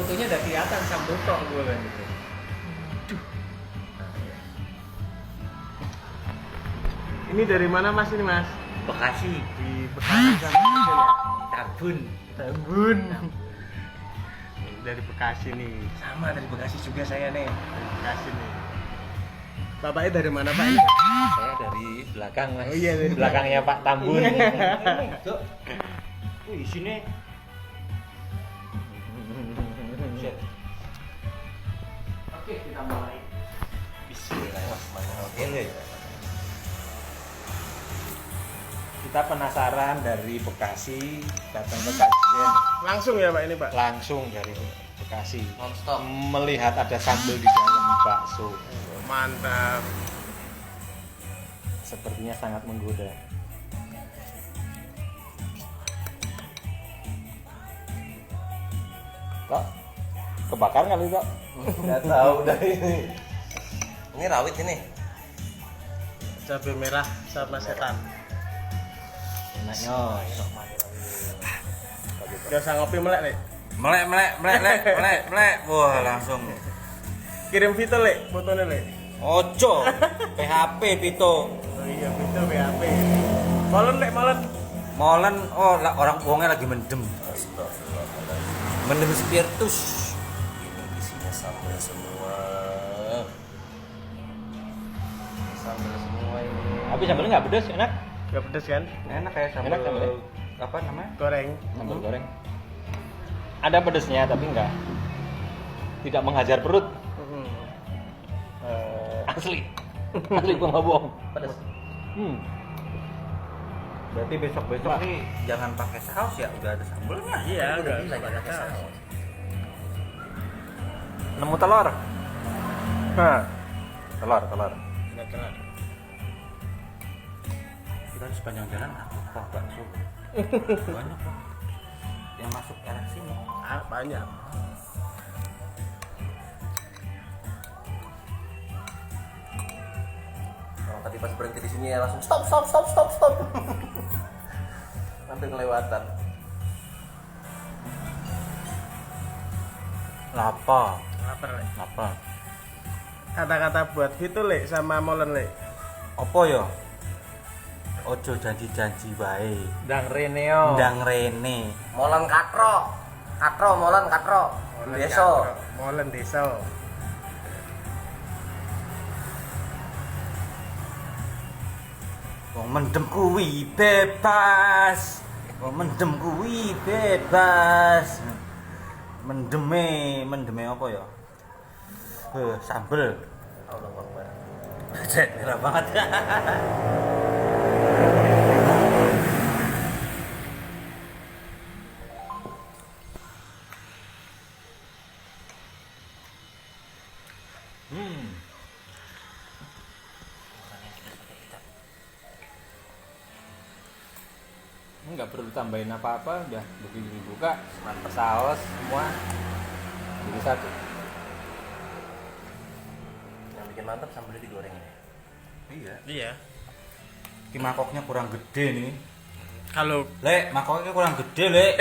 fotonya udah kelihatan sambal tok gue kan gitu. Ini dari mana Mas ini Mas? Bekasi, Di Bekasi sama ya? Tambun. Tambun. Dari Bekasi nih. Sama dari Bekasi juga saya nih. Dari Bekasi nih. Bapaknya dari mana Pak? Ini? Saya dari belakang Mas. Oh iya, dari belakangnya Pak Tambun. Iya. Wih, sini. Oke, kita mulai. Bismillahirrahmanirrahim. Kita penasaran dari Bekasi datang ke Kajen, Langsung ya Pak ini Pak? langsung dari Bekasi Non-stop. melihat ada sambal di dalam bakso. Mantap. Sepertinya sangat menggoda. Kok kebakar kali kok? Nggak tahu dah ini. Ini rawit ini. Cabai merah sama setan. Enaknya. Gak usah ngopi melek nih. Melek. Wah, langsung. Kirim Vito lek, fotonya lek. Ojo. PHP Pito. Oh iya Vito BHP. Molen lek molen. Molen, orang wongnya lagi mendem. Astagfirullahaladzim. Mendem spiritus. Ini isinya sambal semua. Sambal semua ini. Tapi sambalnya nggak pedas, enak. Gak pedes kan? Enak kayak sambal. Enak sambalnya. Apa namanya? Goreng. Sambal goreng. Ada pedasnya tapi enggak. Tidak menghajar perut. Asli. Asli gua nggak bohong. Pedas. Berarti Berarti besok-besok nih jangan pakai saus ya, udah ada sambalnya. Iya, Udah udah bisa pakai pakai saus. saus. nemu telur. Hah. Telur. Nggak telat. Kita di sepanjang jalan aku kok bakso. Banyak kok. Yang masuk arah sini. Ah, banyak. Kalau tadi pas berhenti di sini ya langsung stop. Hampir kelewatan. Lapar. Lapar lek. Lapar. Kata-kata buat Vito lek sama molen lek. Apa ya? Ojo janji-janji bae. Dang Reneo. Ndang rene. Molen katro. Molen katro. Deso. Molen deso. Wong mendem kuwi bebas. Mendeme apa ya? Sambel. Allah Akbar. Merah banget. Nggak perlu tambahin apa-apa, udah begitu dibuka, saus semua jadi satu. Yang bikin mantap sambalnya digoreng ya. Iya. Iya. Ki mangkoknya kurang gede nih. Kalau Lek, mangkoknya kurang gede, Lek.